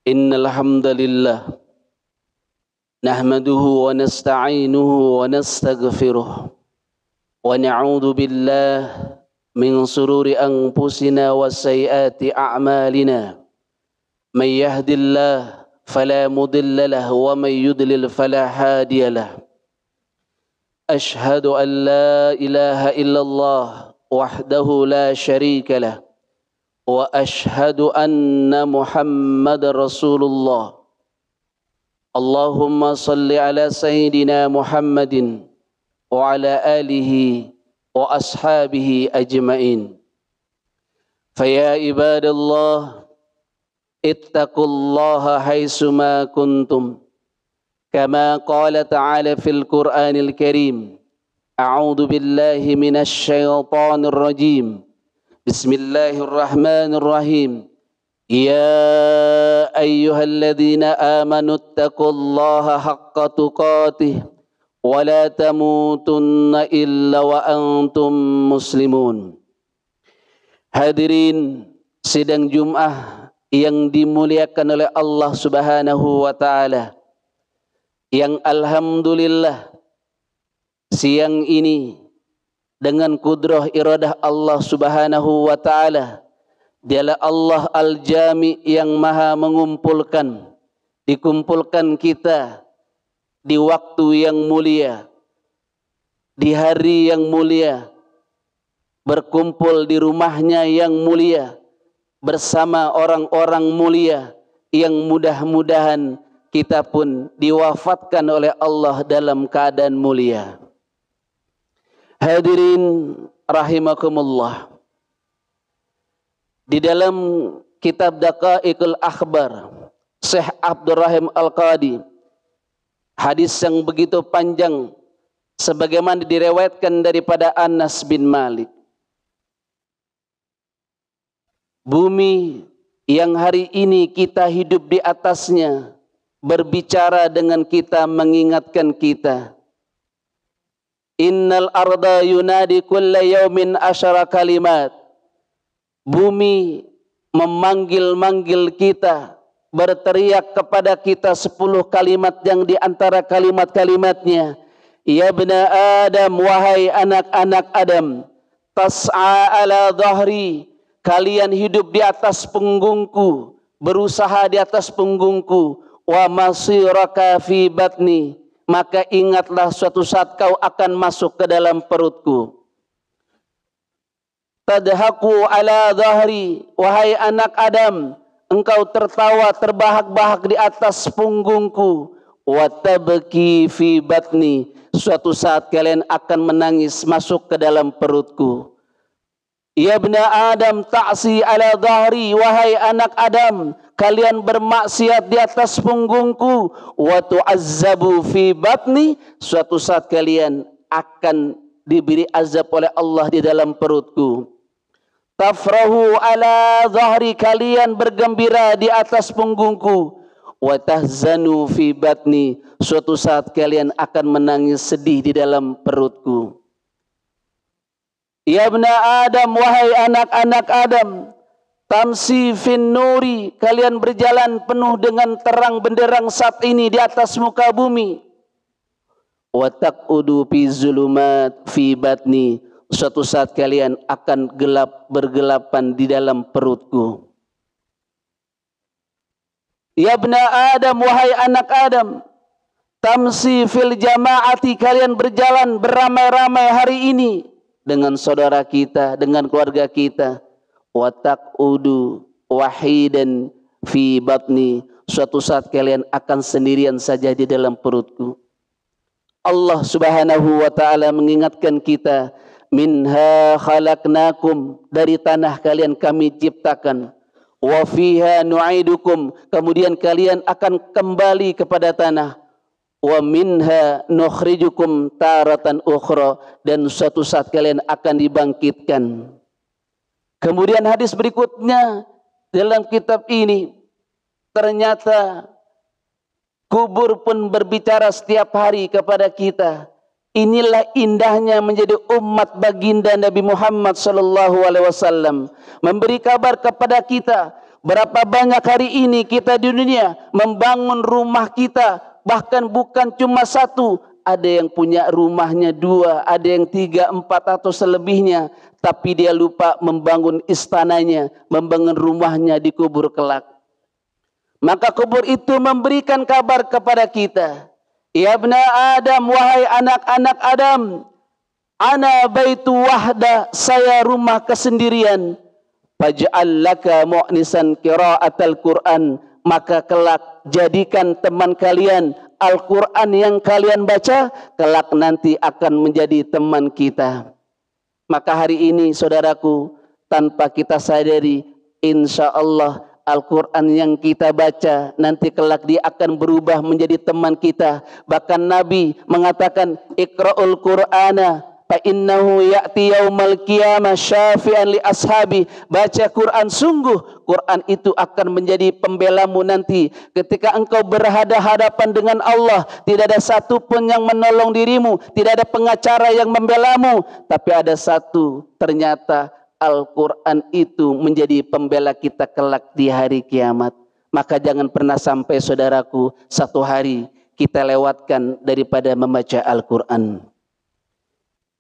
Innal hamdalillah nahmaduhu wa nasta'inuhu wa nastaghfiruh wa na'udzu billahi min shururi anfusina wa sayyiati a'malina may yahdihillahu fala mudilla lahu wa may yudlil fala hadiya lahu ashhadu an la ilaha illallah wahdahu la syarika lahu wa ashhadu anna Muhammadar Rasulullah. Allahumma salli ala sayyidina Muhammadin wa ala alihi wa ashabihi ajma'in. Faya ibadallah ittaqullaha haitsuma kuntum kama qala ta'ala fil Qur'anil Karim. A'udzu billahi minasy syaithanir rajim. Bismillahirrahmanirrahim. Ya ayyuhalladzina amanu taqullaha haqqa tuqatih wa la tamutunna illa wa antum muslimun. Hadirin sidang Jumat yang dimuliakan oleh Allah Subhanahu wa taala, yang alhamdulillah siang ini dengan kudrah iradah Allah Subhanahu wa taala, dialah Allah Al-Jami yang maha dikumpulkan kita di waktu yang mulia, di hari yang mulia, berkumpul di rumahnya yang mulia bersama orang-orang mulia yang mudah-mudahan kita pun diwafatkan oleh Allah dalam keadaan mulia. Hadirin rahimakumullah, di dalam kitab Daqaiqul Akhbar Syekh Abdurrahim Al-Qadi, hadis yang begitu panjang sebagaimana direwayatkan daripada Anas bin Malik. Bumi yang hari ini kita hidup di atasnya berbicara dengan kita, mengingatkan kita. Innal arda yunadi kulla yaumin asyara kalimat. Bumi memanggil-manggil kita, berteriak kepada kita 10 kalimat yang di antara kalimat-kalimatnya, ya bna Adam, wahai anak-anak Adam, tas'a ala dhahri, kalian hidup di atas punggungku, berusaha di atas punggungku, wa masiraka fi batni, maka ingatlah suatu saat kau akan masuk ke dalam perutku. Tadhaku ala dhahri, wahai anak Adam, engkau tertawa terbahak-bahak di atas punggungku. Wa tabki fi batni, suatu saat kalian akan menangis masuk ke dalam perutku. Ya bna Adam ta'si ala dhahri, wahai anak Adam, kalian bermaksiat di atas punggungku. Wa tu'azzabu fi batni, suatu saat kalian akan diberi azab oleh Allah di dalam perutku. Tafrahu ala dhahri, kalian bergembira di atas punggungku. Wa tahzanu fi batni, suatu saat kalian akan menangis sedih di dalam perutku. Ya bna Adam, wahai anak-anak Adam, tamsi fin nuri, kalian berjalan penuh dengan terang benderang saat ini di atas muka bumi. Wa taqudu fi zulumat fi batni, suatu saat kalian akan bergelapan di dalam perutku. Ya bna Adam, wahai anak Adam, tamsi fil jama'ati, kalian berjalan beramai-ramai hari ini dengan saudara kita, dengan keluarga kita. Wa taqudu wahidan fi batni, suatu saat kalian akan sendirian saja di dalam perutku. Allah Subhanahu wa taala mengingatkan kita, minha khalaqnakum, dari tanah kalian kami ciptakan, wa fiha nu'idukum, kemudian kalian akan kembali kepada tanah, wa minha nukhrijukum taratan ukhra, dan suatu saat kalian akan dibangkitkan. Kemudian hadis berikutnya dalam kitab ini, ternyata kubur pun berbicara setiap hari kepada kita. Inilah indahnya menjadi umat baginda Nabi Muhammad SAW, memberi kabar kepada kita berapa banyak hari ini kita di dunia membangun rumah kita, bahkan bukan cuma satu, ada yang punya rumahnya 2, ada yang 3, 4 atau selebihnya, tapi dia lupa membangun istananya, membangun rumahnya di kubur kelak. Maka kubur itu memberikan kabar kepada kita, ya bna Adam, wahai anak-anak Adam, ana baitu wahda, saya rumah kesendirian. Faj'al laka mu'nisan qira'atal Qur'an, maka kelak jadikan teman kalian Al-Quran yang kalian baca, kelak nanti akan menjadi teman kita. Maka hari ini saudaraku, tanpa kita sadari, insya Allah Al-Quran yang kita baca nanti kelak dia akan berubah menjadi teman kita. Bahkan Nabi mengatakan, Iqra'ul Qur'ana fa innahu ya'ti yaumal qiyamah syafi'an li ashabi. Baca Quran, sungguh Quran itu akan menjadi pembelamu nanti ketika engkau berhadapan dengan Allah. Tidak ada satu pun yang menolong dirimu, tidak ada pengacara yang membelamu, tapi ada satu, ternyata Al-Quran itu menjadi pembela kita kelak di hari kiamat. Maka jangan pernah sampai saudaraku satu hari kita lewatkan daripada membaca Al-Quran.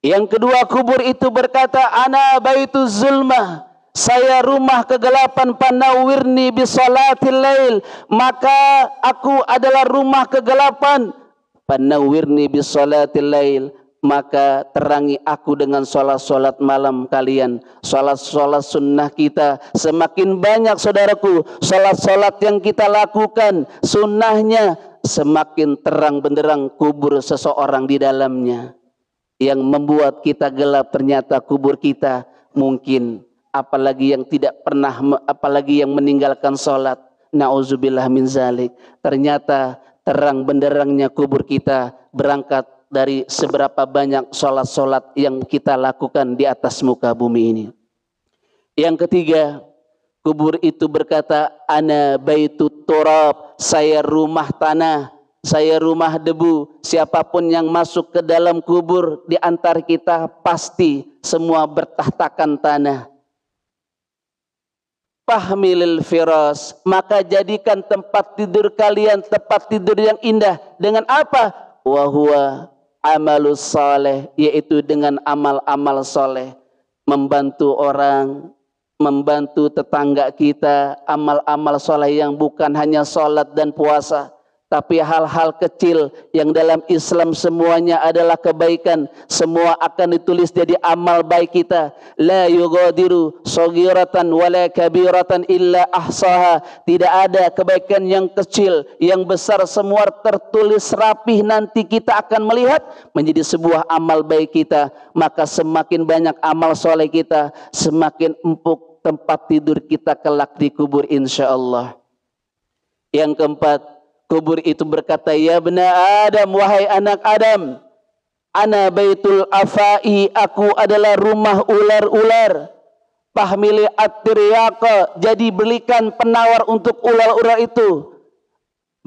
Yang kedua, kubur itu berkata, ana baitu zulmah, saya rumah kegelapan, panawirni bisolatil lail, maka aku adalah rumah kegelapan, panawirni bisolatil lail, maka terangi aku dengan sholat-sholat malam kalian, sholat-sholat sunnah kita. Semakin banyak saudaraku sholat-sholat yang kita lakukan sunnahnya, semakin terang benderang kubur seseorang di dalamnya. Yang membuat kita gelap ternyata kubur kita. Mungkin apalagi yang tidak pernah, apalagi yang meninggalkan sholat, na'udzubillah min zalik. Ternyata terang benderangnya kubur kita berangkat dari seberapa banyak sholat-sholat yang kita lakukan di atas muka bumi ini. Yang ketiga, kubur itu berkata, ana baitut turab, saya rumah tanah, saya rumah debu. Siapapun yang masuk ke dalam kubur di antar kita pasti semua bertahtakan tanah. Fahmilil firas, maka jadikan tempat tidur kalian tempat tidur yang indah. Dengan apa? Wahuwa amalus soleh, yaitu dengan amal-amal soleh. Membantu orang, membantu tetangga kita, amal-amal soleh yang bukan hanya sholat dan puasa, tapi hal-hal kecil yang dalam Islam semuanya adalah kebaikan. Semua akan ditulis jadi amal baik kita. La yughadiru saghiratan wala kabiratan illa ahsaha. Tidak ada kebaikan yang kecil, yang besar, semua tertulis rapih. Nanti kita akan melihat menjadi sebuah amal baik kita. Maka semakin banyak amal soleh kita, semakin empuk tempat tidur kita kelak di kubur insyaallah. Yang keempat, kubur itu berkata, ya bna Adam, wahai anak Adam, ana baitul afai, aku adalah rumah ular-ular. Fahmili at-tiryaqa, jadi belikan penawar untuk ular-ular itu.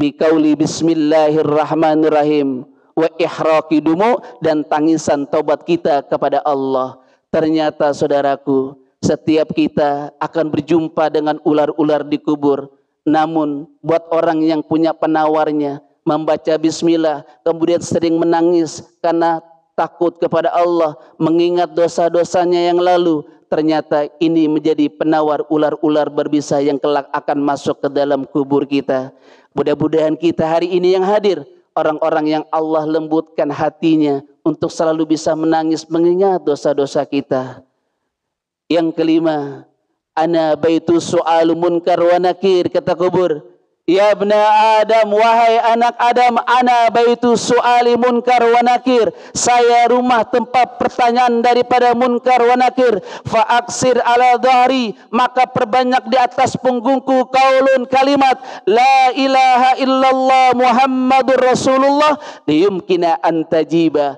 Biqauli bismillahirrahmanirrahim wa ihraqi dumu, dan tangisan taubat kita kepada Allah. Ternyata saudaraku, setiap kita akan berjumpa dengan ular-ular di kubur. Namun buat orang yang punya penawarnya, membaca bismillah, kemudian sering menangis karena takut kepada Allah, mengingat dosa-dosanya yang lalu, ternyata ini menjadi penawar ular-ular berbisa yang kelak akan masuk ke dalam kubur kita. Mudah-mudahan kita hari ini yang hadir, orang-orang yang Allah lembutkan hatinya untuk selalu bisa menangis mengingat dosa-dosa kita. Yang kelima, ana baitu su'alu munkar wa nakir, kata kubur, ya bna Adam, wahai anak Adam, ana baitu su'ali munkar wa nakir, saya rumah tempat pertanyaan daripada munkar wa nakir. Fa aksir ala dhahri, maka perbanyak di atas punggungku qaulun, kalimat la ilaha illallah Muhammadur Rasulullah liyumkina an tajiba.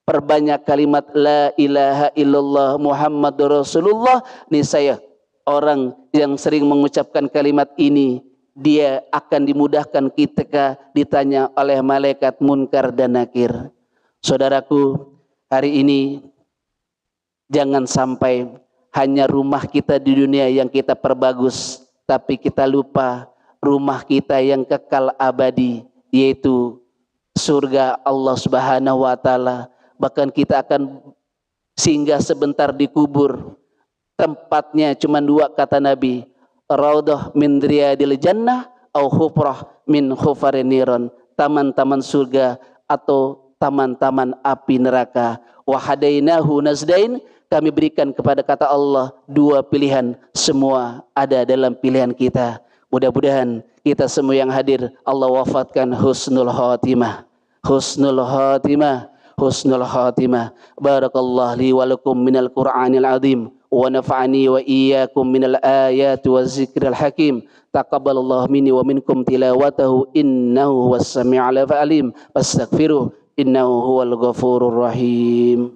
Perbanyak kalimat la ilaha illallah Muhammadur Rasulullah. Niscaya orang yang sering mengucapkan kalimat ini dia akan dimudahkan ketika ditanya oleh malaikat munkar dan nakir. Saudaraku, hari ini jangan sampai hanya rumah kita di dunia yang kita perbagus, tapi kita lupa rumah kita yang kekal abadi, yaitu surga Allah Subhanahu wa taala. Bahkan kita akan singgah sebentar di kubur. Tempatnya cuma dua, kata Nabi, raudhah min riyadil jannah au hufrah min hufarin niron, taman-taman surga atau taman-taman api neraka. Wa hadainahu nazdain, kami berikan kepada, kata Allah, dua pilihan, semua ada dalam pilihan kita. Mudah-mudahan kita semua yang hadir Allah wafatkan husnul khatimah, husnul khatimah, husnul khatimah. Barakallahu li wa lakum minal Qur'anil azim wa nafa'ani wa iyyakum minal ayati waz zikril hakim. Taqabbalallahu minni wa minkum tilawatahu innahu huwas sami'ul alim. Fastaghfiruh innahu huwal ghafurur rahim.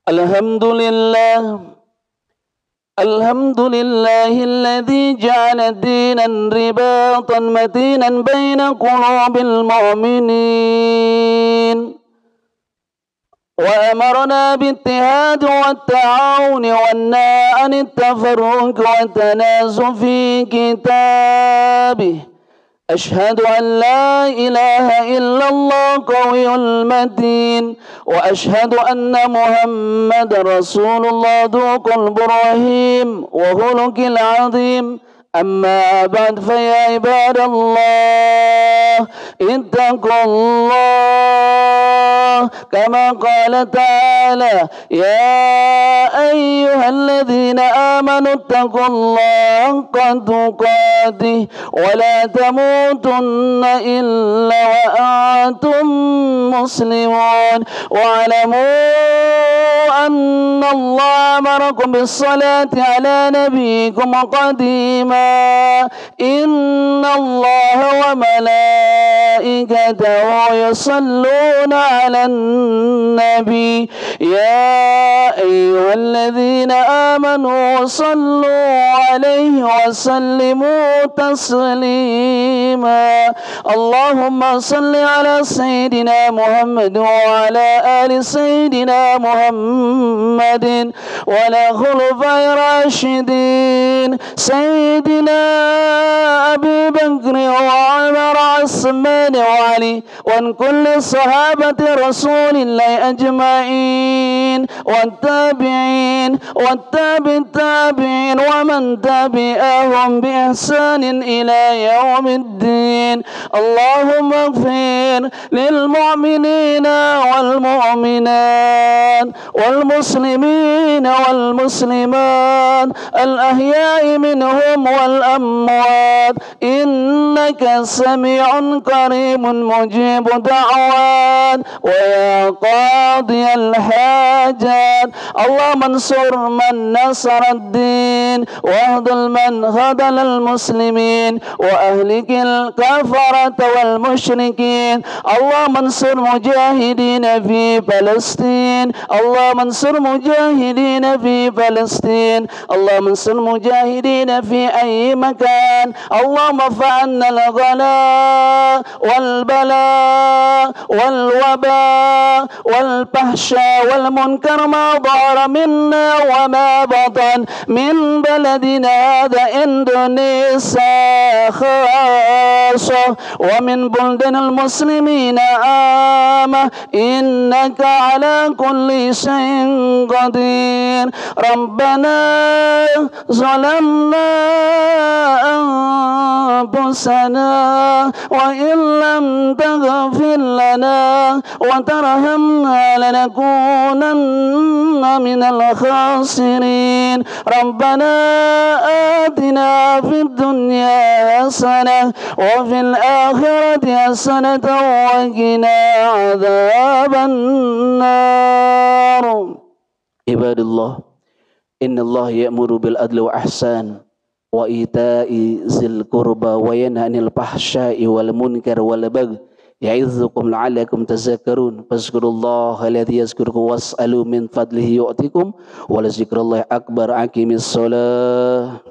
Alhamdulillah, alhamdulillahilladzi ja'ala dinan ribatan matinan baina qulubil mu'minin wa amarna bittihad wa ta'awun wa na'a anit tafarruq wa tanazu fi kitabih. أشهد أن لا إله إلا الله قوي المتين وأشهد أن محمد رسول الله ذو قلب رحيم وخلق العظيم. أما بعد فيا عباد الله اتقوا الله كما قال تعالى يا أيها الذين آمنوا اتقوا الله حق تقاته ولا تموتن إلا وأنتم مسلمون واعلموا أن الله أمركم بالصلاة على نبيكم قديما إن الله وملائكته يصلون على النبي يا أيها الذين آمنوا صلوا عليه وسلموا تسليما. اللهم صل على سيدنا محمد وعلى آل سيدنا محمد وعلى خلفاء الراشدين سيدنا أبي بكر وعمر وعثمان وعلي وعن كل صحابة رسول الله أجمعين والتابعين والتابع التابعين ومن تبعهم بإحسان إلى يوم الدين. اللهم اغفر للمؤمنين والمؤمنات والمسلمين والمسلمات الأحياء منهم والأموات إنك سميع قريب مجيب دعوات ويا قاضي الحاجات. اللهم انصر من نصر الدين واهدل من خذل المسلمين وأهلك الكفرة والمشركين. اللهم انصر مجاهدين في فلسطين. اللهم انصر مجاهدين في فلسطين. اللهم انصر مجاهدين في أي مكان. اللهم فعنا الغلاء والبلاء والوباء والفحشاء والمنكر ما ظهر منا وما بطن من بلدنا هذا إندونيسيا خاصة ومن بلدان المسلمين عامة إنك على كل شيء قدير. ربنا ظلمنا أنفسنا وإن لم تغفر لنا وترحمنا لنكونن من الخاسرين. ربنا آتنا في الدنيا حسنة وفي الآخرة حسنة وقنا عذاب النار. عباد الله إن الله يأمر بالعدل والإحسان wa ita'i zil qurba wa yanha 'anil fahsya'i wal munkar wal baghi ya'idzukum la'allakum tadhakkarun fazkurullaha alladzi yazkurukum was'alu min fadlihi yu'tikum wa la dzikrullahi akbar aqimis shalah.